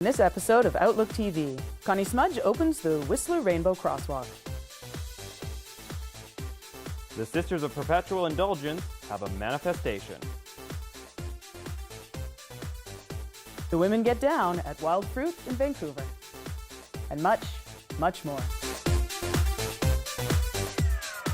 In this episode of Outlook TV, Connie Smudge opens the Whistler Rainbow Crosswalk. The Sisters of Perpetual Indulgence have a manifestation. The women get down at Wild Fruit in Vancouver. And much, much more.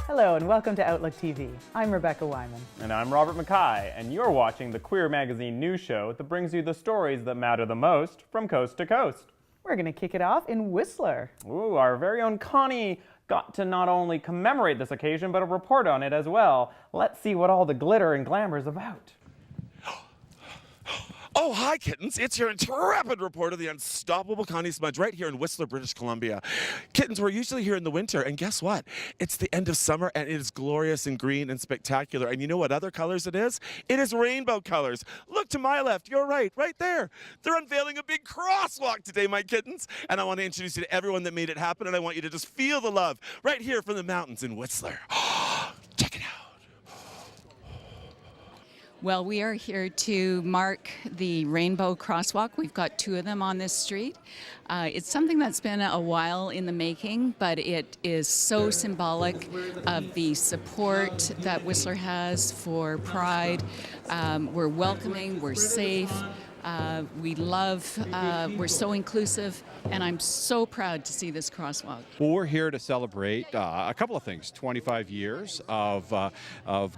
Hello and welcome to Outlook TV. I'm Rebecca Wyman. And I'm Robert Mackay, and you're watching the Queer Magazine news show that brings you the stories that matter the most from coast to coast. We're going to kick it off in Whistler. Ooh, our very own Connie got to not only commemorate this occasion, but a report on it as well. Let's see what all the glitter and glamour is about. Oh, hi, kittens. It's your intrepid reporter, the unstoppable Connie Smudge, right here in Whistler, British Columbia. Kittens, we're usually here in the winter, and guess what? It's the end of summer, and it is glorious and green and spectacular. And you know what other colors it is? It is rainbow colors. Look to my left. You're right there. They're unveiling a big crosswalk today, my kittens. And I want to introduce you to everyone that made it happen, and I want you to just feel the love right here from the mountains in Whistler. Check it out. Well, we are here to mark the Rainbow Crosswalk. We've got two of them on this street. It's something that's been a while in the making, but it is so symbolic of the support that Whistler has for Pride. We're welcoming, we're safe, we love, we're so inclusive, and I'm so proud to see this crosswalk. Well, we're here to celebrate a couple of things. 25 years of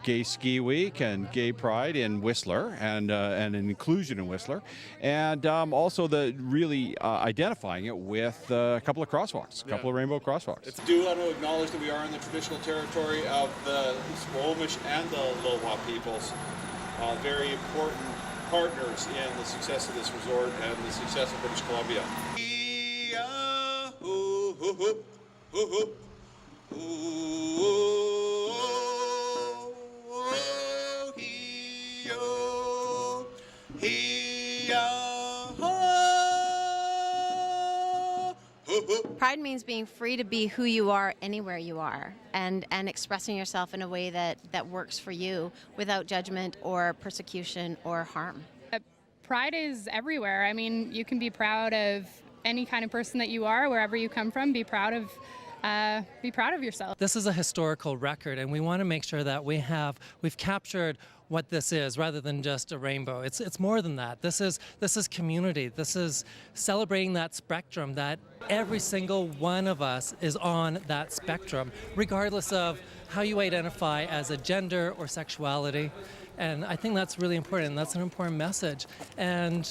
Gay Ski Week and Gay Pride in Whistler and an inclusion in Whistler, and also the really identifying it with a couple of crosswalks, a couple of rainbow crosswalks. I do want to acknowledge that we are in the traditional territory of the Squamish and the Lowa peoples. Very important partners in the success of this resort and the success of British Columbia. Pride means being free to be who you are anywhere you are and expressing yourself in a way that works for you without judgment or persecution or harm. Pride is everywhere. I mean, you can be proud of any kind of person that you are, wherever you come from. Be proud of yourself. This is a historical record, and we want to make sure that we've captured what this is, rather than just a rainbow. It's more than that. This is community. This is celebrating that spectrum, that every single one of us is on that spectrum, regardless of how you identify as a gender or sexuality. And I think that's really important, and that's an important message. And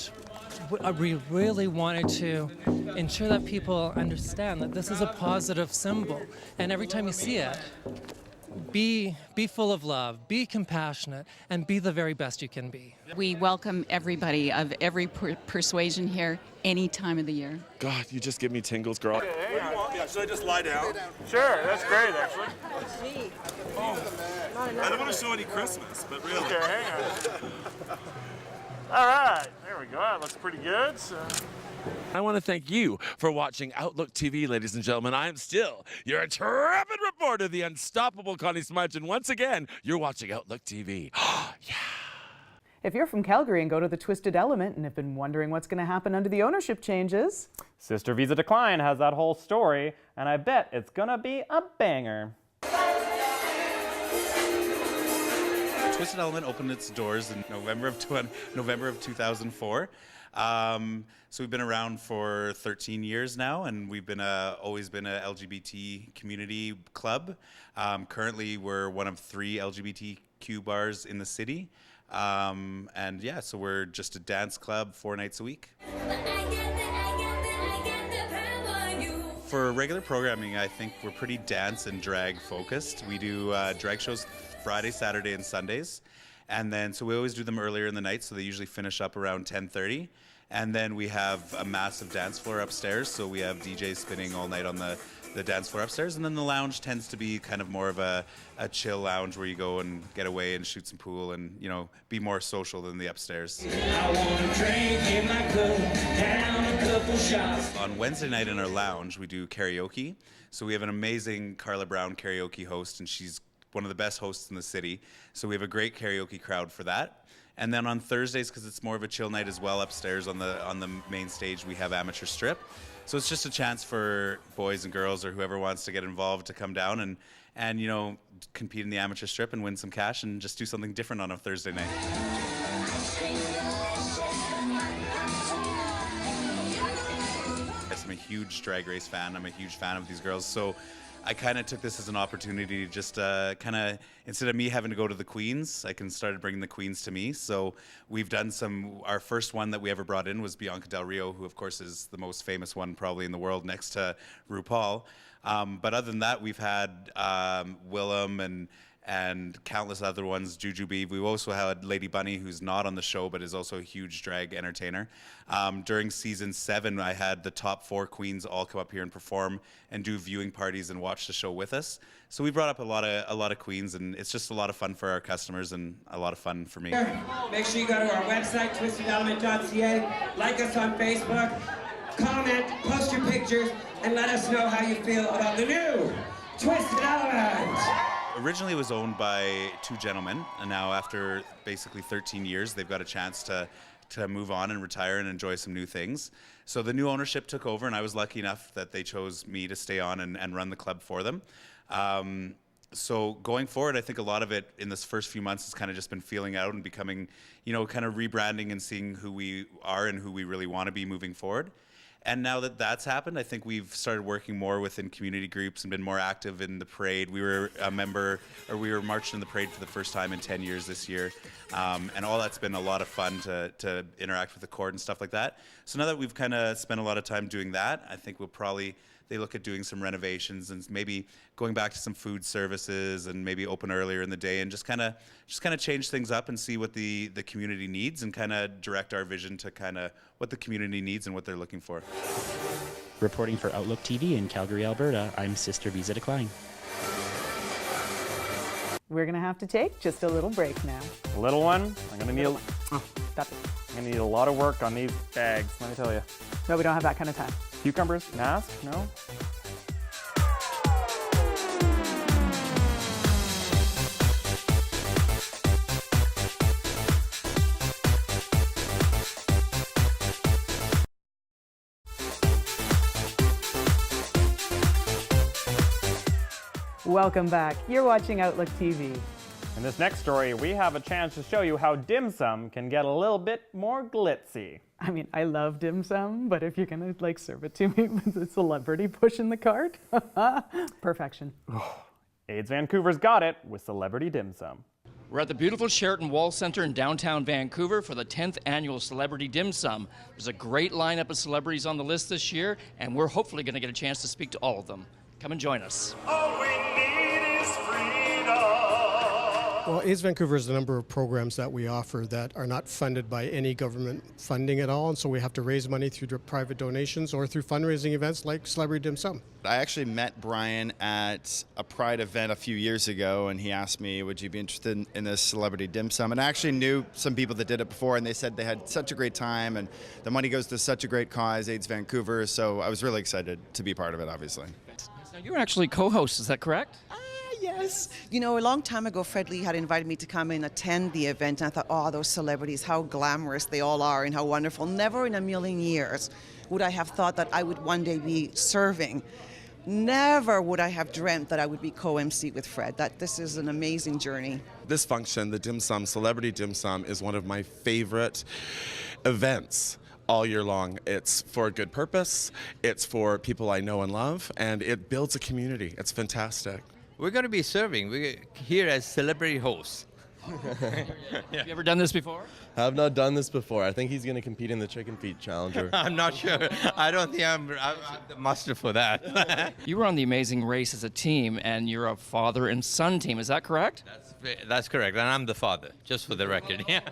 we really wanted to ensure that people understand that this is a positive symbol. And every time you see it, be full of love, be compassionate, and be the very best you can be. We welcome everybody of every persuasion here, any time of the year. God, you just give me tingles, girl. What do you want? Yeah, should I just lie down? Sure, that's great, actually. I don't want to show any Christmas, but really. Okay, hang on. All right, there we go. That looks pretty good. So. I want to thank you for watching Outlook TV, ladies and gentlemen. I am still your intrepid reporter, the unstoppable Connie Smudge, and once again, you're watching Outlook TV. Yeah. If you're from Calgary and go to the Twisted Element and have been wondering what's going to happen under the ownership changes, Sister Visa Decline has that whole story, and I bet it's gonna be a banger. Twisted Element opened its doors in November of 2004. So we've been around for 13 years now, and we've been always been a LGBT community club. Currently, we're one of 3 LGBTQ bars in the city. And yeah, so we're just a dance club 4 nights a week. For regular programming, I think we're pretty dance and drag focused. We do drag shows Friday, Saturday, and Sundays. And then, so we always do them earlier in the night, so they usually finish up around 10:30. And then we have a massive dance floor upstairs, so we have DJs spinning all night on the dance floor upstairs. And then the lounge tends to be kind of more of a chill lounge where you go and get away and shoot some pool and, you know, be more social than the upstairs. I wanna drink in my cup, down a couple shots. On Wednesday night in our lounge, we do karaoke. So we have an amazing Carla Brown karaoke host, and she's one of the best hosts in the city. So we have a great karaoke crowd for that. And then on Thursdays, because it's more of a chill night as well, upstairs on the main stage, we have amateur strip. So it's just a chance for boys and girls or whoever wants to get involved to come down and you know, compete in the amateur strip and win some cash and just do something different on a Thursday night. I'm a huge drag race fan. I'm a huge fan of these girls. So I kind of took this as an opportunity to just kind of, instead of me having to go to the queens, I started bringing the queens to me. So we've done our first one that we ever brought in was Bianca Del Rio, who of course is the most famous one probably in the world next to RuPaul. But other than that, we've had Willem and countless other ones, Jujubee. We've also had Lady Bunny, who's not on the show, but is also a huge drag entertainer. During season 7, I had the top 4 queens all come up here and perform and do viewing parties and watch the show with us. So we brought up a lot of queens, and it's just a lot of fun for our customers and a lot of fun for me. Make sure you go to our website, twistedelement.ca, like us on Facebook, comment, post your pictures, and let us know how you feel about the new Twisted Element. Originally it was owned by 2 gentlemen, and now after basically 13 years, they've got a chance to move on and retire and enjoy some new things. So the new ownership took over, and I was lucky enough that they chose me to stay on and run the club for them. So going forward, I think a lot of it in this first few months has kind of just been feeling out and becoming, you know, kind of rebranding and seeing who we are and who we really want to be moving forward. And now that that's happened, I think we've started working more within community groups and been more active in the parade. We were a member, or we were marching in the parade for the first time in 10 years this year. And all that's been a lot of fun to interact with the court and stuff like that. So now that we've kind of spent a lot of time doing that, I think they look at doing some renovations and maybe going back to some food services and maybe open earlier in the day and just kind of change things up and see what the community needs and kind of direct our vision to kind of what the community needs and what they're looking for. Reporting for Outlook TV in Calgary, Alberta, I'm Sister Visa Decline. We're going to have to take just a little break now. Little one, I'm going to need Stop it. I'm going to need a lot of work on these bags, let me tell you. No, we don't have that kind of time. Cucumbers, mask, no? Welcome back. You're watching Outlook TV. In this next story, we have a chance to show you how dim sum can get a little bit more glitzy. I mean, I love dim sum, but if you're gonna like serve it to me with a celebrity pushing the cart, perfection. AIDS Vancouver's got it with celebrity dim sum. We're at the beautiful Sheraton Wall Center in downtown Vancouver for the 10th annual Celebrity Dim Sum. There's a great lineup of celebrities on the list this year, and we're hopefully going to get a chance to speak to all of them. Come and join us. All we need is freedom. Well, AIDS Vancouver is a number of programs that we offer that are not funded by any government funding at all, and so we have to raise money through private donations or through fundraising events like Celebrity Dim Sum. I actually met Brian at a Pride event a few years ago, and he asked me, would you be interested in this Celebrity Dim Sum? And I actually knew some people that did it before, and they said they had such a great time, and the money goes to such a great cause, AIDS Vancouver, so I was really excited to be part of it, obviously. Now, you're actually co-host, is that correct? Yes. You know, a long time ago, Fred Lee had invited me to come and attend the event, and I thought, oh, those celebrities, how glamorous they all are and how wonderful. Never in a million years would I have thought that I would one day be serving. Never would I have dreamt that I would be co-MC with Fred. That this is an amazing journey. This function, the Dim Sum, Celebrity Dim Sum, is one of my favorite events all year long. It's for a good purpose, it's for people I know and love, and it builds a community. It's fantastic. We're going to be serving. We're here as celebrity hosts. Have you ever done this before? I have not done this before. I think he's going to compete in the Chicken Feet Challenger. I'm not sure. I don't think I'm the master for that. You were on The Amazing Race as a team, and you're a father and son team. Is that correct? That's correct, and I'm the father, just for the record. Can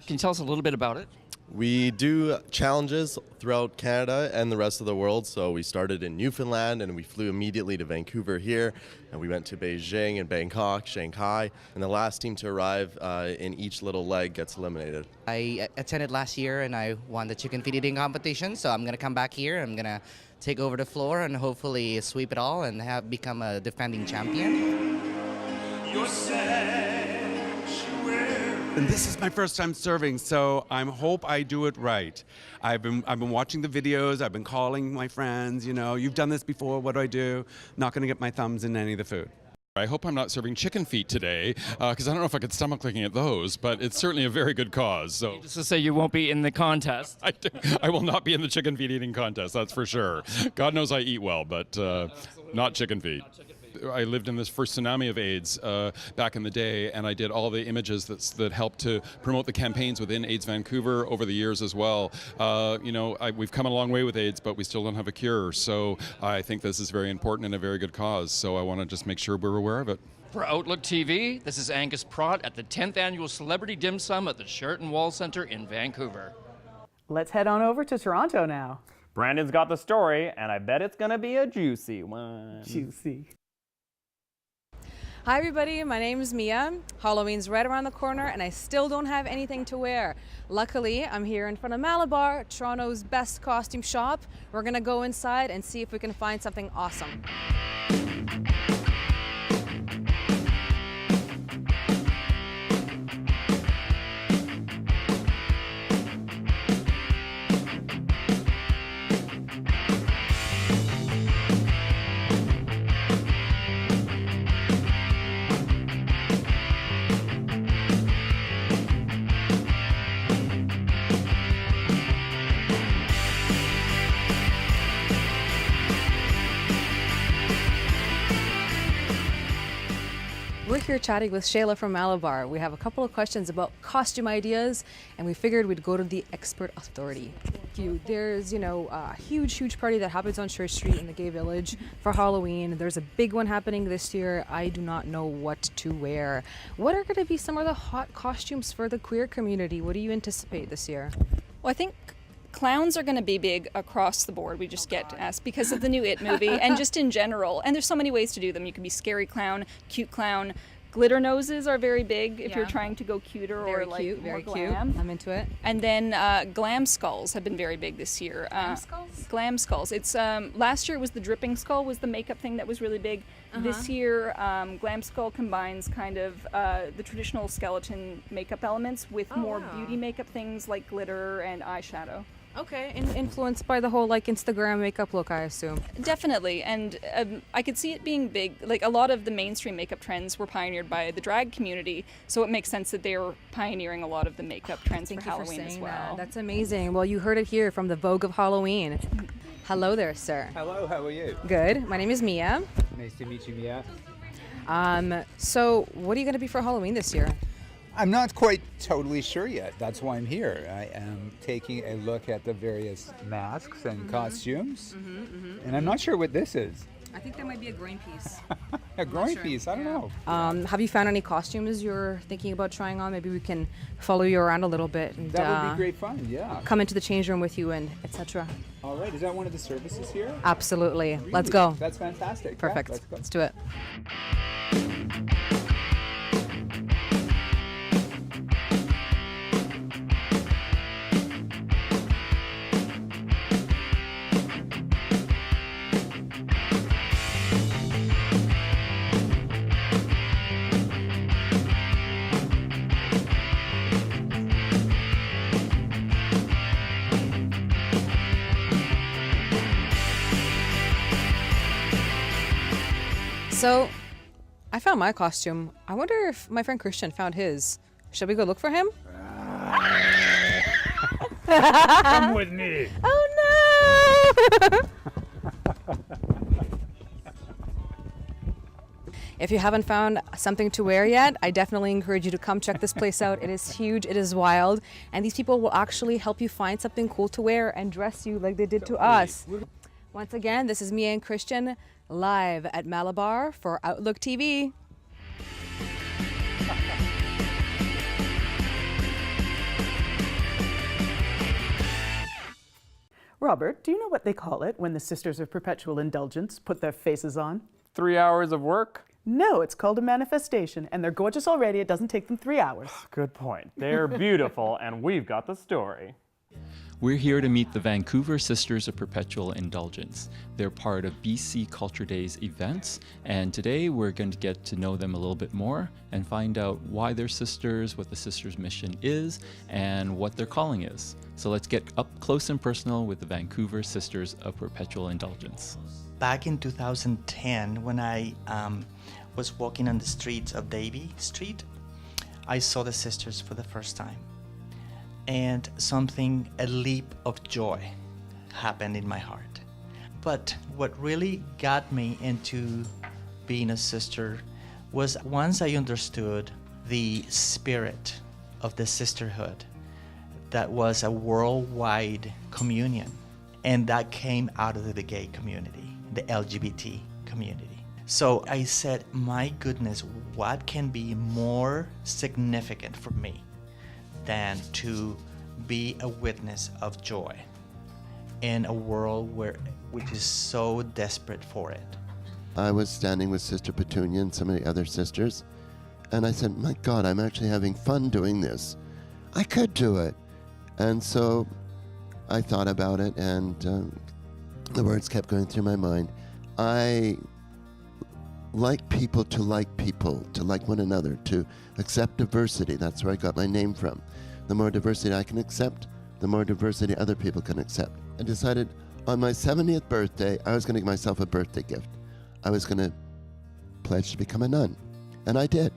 you tell us a little bit about it? We do challenges throughout Canada and the rest of the world. So we started in Newfoundland and we flew immediately to Vancouver here. And we went to Beijing and Bangkok, Shanghai. And the last team to arrive in each little leg gets eliminated. I attended last year and I won the chicken feed eating competition. So I'm going to come back here. I'm going to take over the floor and hopefully sweep it all and become a defending champion. Your sanctuary. And this is my first time serving, so I hope I do it right. I've been watching the videos, I've been calling my friends, you know, you've done this before, what do I do? Not gonna get my thumbs in any of the food. I hope I'm not serving chicken feet today, because I don't know if I could stomach looking at those, but it's certainly a very good cause. So Just to say you won't be in the contest. I will not be in the chicken feet eating contest, that's for sure. God knows I eat well, but not chicken feet. I lived in this first tsunami of AIDS back in the day, and I did all the images that helped to promote the campaigns within AIDS Vancouver over the years as well. You know, we've come a long way with AIDS, but we still don't have a cure. So I think this is very important and a very good cause. So I want to just make sure we're aware of it. For Outlook TV, this is Angus Pratt at the 10th Annual Celebrity Dim Sum at the Sheraton Wall Centre in Vancouver. Let's head on over to Toronto now. Brandon's got the story, and I bet it's gonna be a juicy one. Juicy. Hi everybody, my name is Mia. Halloween's right around the corner and I still don't have anything to wear. Luckily, I'm here in front of Malabar, Toronto's best costume shop. We're gonna go inside and see if we can find something awesome. We're here chatting with Shayla from Malabar. We have a couple of questions about costume ideas, and we figured we'd go to the expert authority. There's, you know, a huge party that happens on Church Street in the Gay Village for Halloween. There's a big one happening this year. I do not know what to wear. What are going to be some of the hot costumes for the queer community? What do you anticipate this year? Well, I think clowns are going to be big across the board. We just get asked because of the new It movie and just in general. And there's so many ways to do them. You can be scary clown, cute clown. Glitter noses are very big if you're trying to go cuter Very or like cute, more very glam. cute. I'm into it. And then glam skulls have been very big this year. Glam skulls? Glam skulls. It's last year it was the dripping skull was the makeup thing that was really big. This year, glam skull combines kind of the traditional skeleton makeup elements with more beauty makeup things like glitter and eyeshadow. Okay, influenced by the whole like Instagram makeup look, I assume. Definitely, and I could see it being big. Like a lot of the mainstream makeup trends were pioneered by the drag community, so it makes sense that they were pioneering a lot of the makeup trends for Halloween as well. That's amazing. Well, you heard it here from the Vogue of Halloween. Hello there, sir. Hello, how are you? Good. My name is Mia. Nice to meet you, Mia. So what are you going to be for Halloween this year? I'm not quite totally sure yet. That's why I'm here. I am taking a look at the various masks and costumes, and I'm not sure what this is. I think that might be a groin piece. A groin piece? I don't know. Have you found any costumes you're thinking about trying on? Maybe we can follow you around a little bit. And, That would be great fun, yeah. Come into the change room with you and etc. All right, is that one of the services here? Absolutely. Really? Let's go. That's fantastic. Yeah, Perfect. let's go. Let's do it. So, I found my costume. I wonder if my friend Christian found his. Should we go look for him? Come with me. Oh no! If you haven't found something to wear yet, I definitely encourage you to come check this place out. It is huge, it is wild, and these people will actually help you find something cool to wear and dress you like they did to us. Once again, this is Mia and Christian live at Malabar for Outlook TV. Robert, do you know what they call it when the Sisters of Perpetual Indulgence put their faces on? 3 hours of work? No, it's called a manifestation, and they're gorgeous already. It doesn't take them 3 hours. Good point. They're beautiful, and we've got the story. We're here to meet the Vancouver Sisters of Perpetual Indulgence. They're part of BC Culturedays events, and today we're going to get to know them a little bit more and find out why they're sisters, what the sisters' mission is, and what their calling is. So let's get up close and personal with the Vancouver Sisters of Perpetual Indulgence. Back in 2010, when I was walking on the streets of Davie Street, I saw the sisters for the first time. And a leap of joy happened in my heart. But what really got me into being a sister was once I understood the spirit of the sisterhood, that was a worldwide communion, and that came out of the gay community, the LGBT community. So I said, my goodness, what can be more significant for me than to be a witness of joy in a world which is so desperate for it. I was standing with Sister Petunia and some of the other sisters, and I said, my God, I'm actually having fun doing this. I could do it. And so I thought about it, and the words kept going through my mind. I like people, to like one another, to accept diversity. That's where I got my name from. The more diversity I can accept, the more diversity other people can accept. I decided on my 70th birthday, I was going to give myself a birthday gift. I was going to pledge to become a nun. And I did.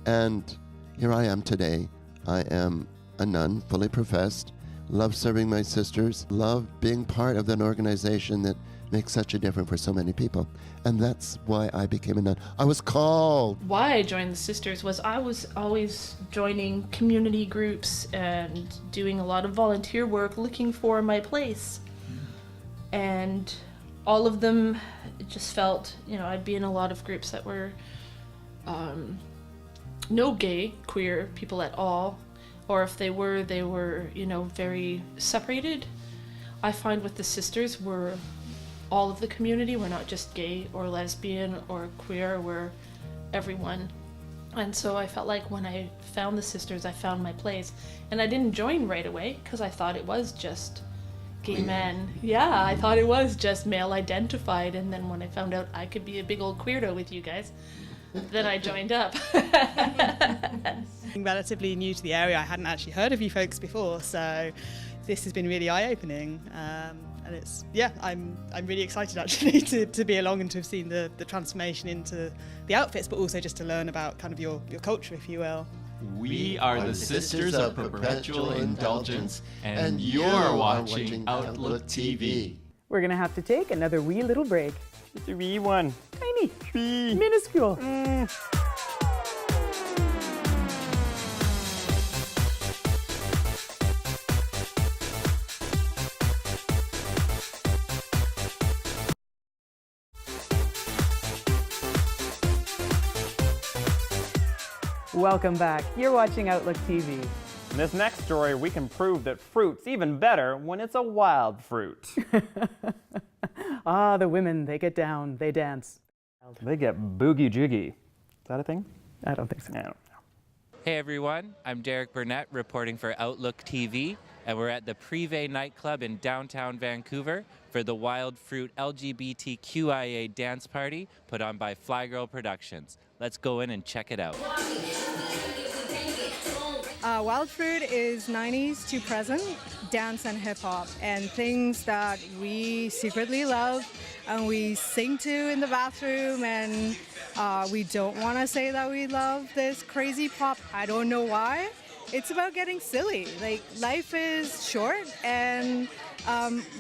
And here I am today. I am a nun, fully professed, love serving my sisters, love being part of an organization that makes such a difference for so many people. And that's why I became a nun. I was called. Why I joined the sisters was I was always joining community groups and doing a lot of volunteer work looking for my place. And all of them just felt, I'd be in a lot of groups that were no gay, queer people at all. Or if they were, very separated. I find with the sisters, we're all of the community. We're not just gay or lesbian or queer, we're everyone. And so I felt like when I found the sisters, I found my place. And I didn't join right away because I thought it was just gay men. Yeah, I thought it was just male identified. And then when I found out I could be a big old queerdo with you guys, then I joined up. I'm relatively new to the area. I hadn't actually heard of you folks before, so this has been really eye-opening. And I'm really excited actually to be along and to have seen the transformation into the outfits, but also just to learn about kind of your culture, if you will. We are the Sisters of Perpetual Indulgence, and you're watching Outlook TV. We're going to have to take another wee little break. It's a wee one. Tiny. Minuscule. Welcome back. You're watching Outlook TV. In this next story, we can prove that fruit's even better when it's a wild fruit. Ah, the women, they get down, they dance. They get boogie jiggy. Is that a thing? I don't think so. I don't know. Hey everyone, I'm Derek Burnett reporting for Outlook TV, and we're at the Privé nightclub in downtown Vancouver for the Wild Fruit LGBTQIA dance party put on by Flygirls Productions. Let's go in and check it out. Wild Fruit is 90s to present dance and hip hop, and things that we secretly love and we sing to in the bathroom, and we don't want to say that we love this crazy pop. I don't know why. It's about getting silly. Like, life is short and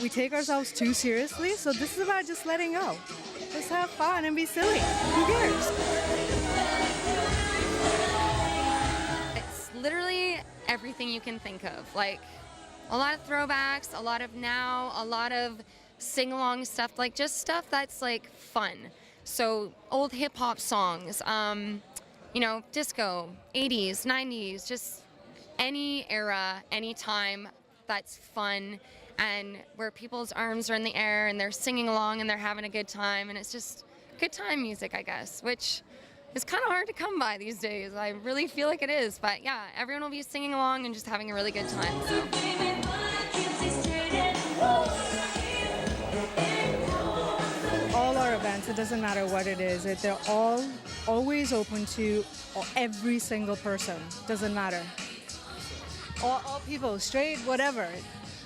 we take ourselves too seriously, so this is about just letting go. Just have fun and be silly. Who cares? It's literally everything you can think of. Like, a lot of throwbacks, a lot of now, a lot of sing-along stuff, like just stuff that's like fun. So old hip-hop songs, disco, 80s, 90s, just any era, any time that's fun, and where people's arms are in the air and they're singing along and they're having a good time, and it's just good time music, I guess, which is kind of hard to come by these days. I really feel like it is, but yeah, everyone will be singing along and just having a really good time. So. All our events, it doesn't matter what it is, they're all always open to every single person. Doesn't matter. All people, straight, whatever.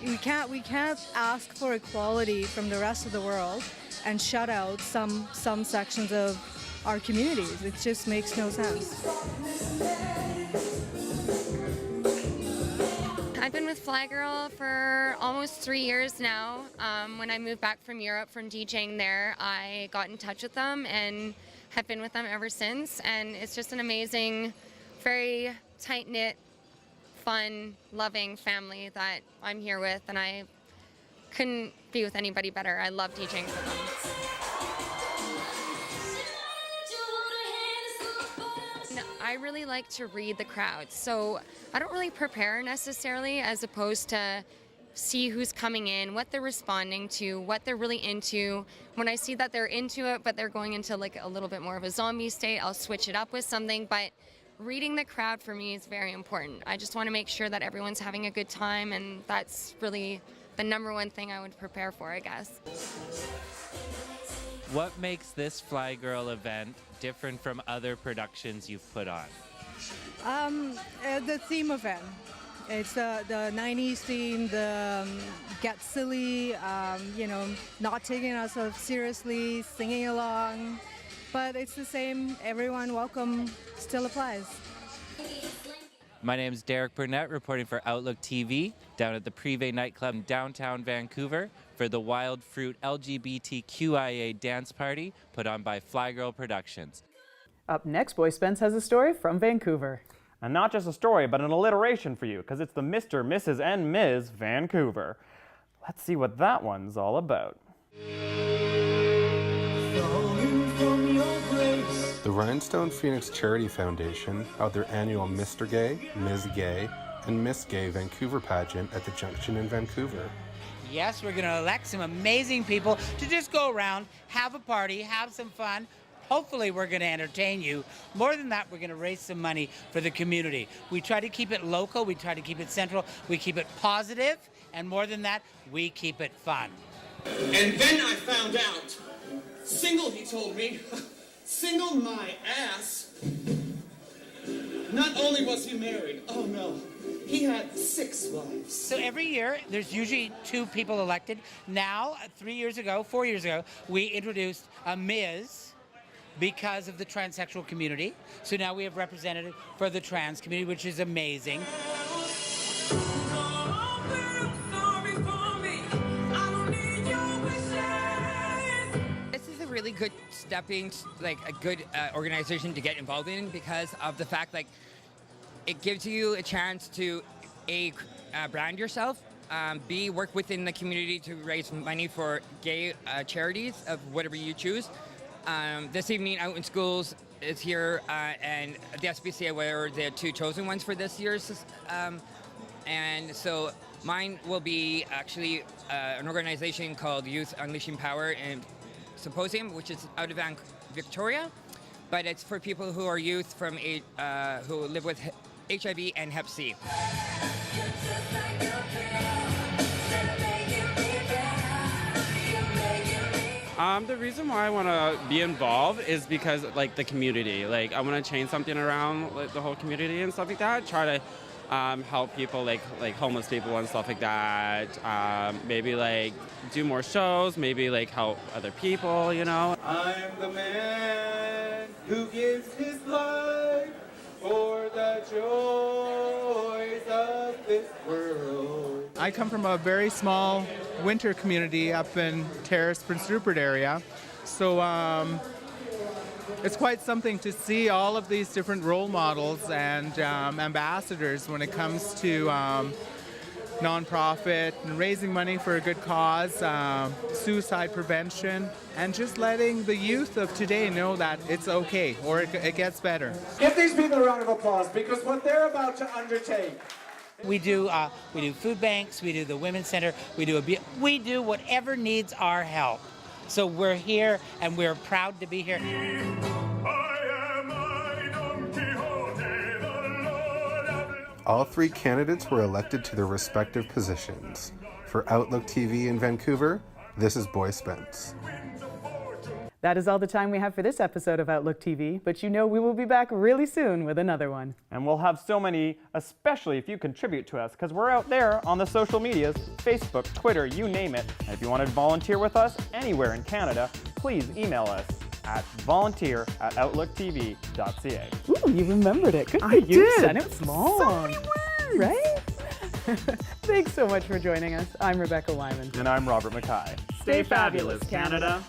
We can't ask for equality from the rest of the world and shut out some sections of our communities. It just makes no sense. I've been with Flygirl for almost 3 years now. When I moved back from Europe from DJing there, I got in touch with them and have been with them ever since. And it's just an amazing, very tight-knit, fun, loving family that I'm here with, and I couldn't be with anybody better. I love DJing for them. I really like to read the crowd, so I don't really prepare necessarily, as opposed to see who's coming in, what they're responding to, what they're really into. When I see that they're into it, but they're going into like a little bit more of a zombie state, I'll switch it up with something, but reading the crowd for me is very important. I just want to make sure that everyone's having a good time, and that's really the number one thing I would prepare for, I guess. What makes this Flygirl event different from other productions you've put on? The theme event. It's the 90s theme, the get silly, not taking ourselves seriously, singing along. But it's the same, everyone welcome still applies. My name is Derek Burnett, reporting for Outlook TV, down at the Privé nightclub in downtown Vancouver for the Wild Fruit LGBTQIA dance party put on by Flygirl Productions. Up next, Boy Spence has a story from Vancouver. And not just a story, but an alliteration for you, because it's the Mr., Mrs., and Ms. Vancouver. Let's see what that one's all about. The Rhinestone Phoenix Charity Foundation held their annual Mr. Gay, Ms. Gay, and Miss Gay Vancouver pageant at the Junction in Vancouver. Yes, we're going to elect some amazing people to just go around, have a party, have some fun. Hopefully we're going to entertain you. More than that, we're going to raise some money for the community. We try to keep it local, we try to keep it central, we keep it positive, and more than that, we keep it fun. And then I found out, single, he told me, single my ass. Not only was he married, oh no, he had 6 wives. So every year, there's usually 2 people elected. Now, 4 years ago, we introduced a Ms. because of the transsexual community. So now we have representative for the trans community, which is amazing. This is a really good a good organization to get involved in, because of the fact it gives you a chance to brand yourself, B, work within the community to raise money for gay charities of whatever you choose. This evening, Out in Schools is here, and the SPCA were the 2 chosen ones for this year's. And so mine will be actually an organization called Youth Unleashing Power and Symposium, which is out of Victoria, but it's for people who are youth from who live with HIV and Hep C. The reason why I want to be involved is because, the community. I want to change something around, the whole community and stuff like that. Try to help people, like homeless people and stuff like that. Maybe, do more shows. Maybe, help other people, you know. I'm the man who gives his life for the joys of this world. I come from a very small winter community up in Terrace, Prince Rupert area. So it's quite something to see all of these different role models and ambassadors when it comes to nonprofit and raising money for a good cause, suicide prevention, and just letting the youth of today know that it's okay, or it gets better. Give these people a round of applause, because what they're about to undertake. We do food banks, we do the Women's Center, we do whatever needs our help. So we're here, and we're proud to be here. All 3 candidates were elected to their respective positions. For Outlook TV in Vancouver, this is Boy Spence. That is all the time we have for this episode of Outlook TV, but you know we will be back really soon with another one. And we'll have so many, especially if you contribute to us, because we're out there on the social medias, Facebook, Twitter, you name it. And if you want to volunteer with us anywhere in Canada, please email us at volunteer@outlooktv.ca. Ooh, you remembered it. Good for I you, did. son. It was long. So many words. Right? Thanks so much for joining us. I'm Rebecca Wyman. And I'm Robert Mackay. Stay fabulous, Canada.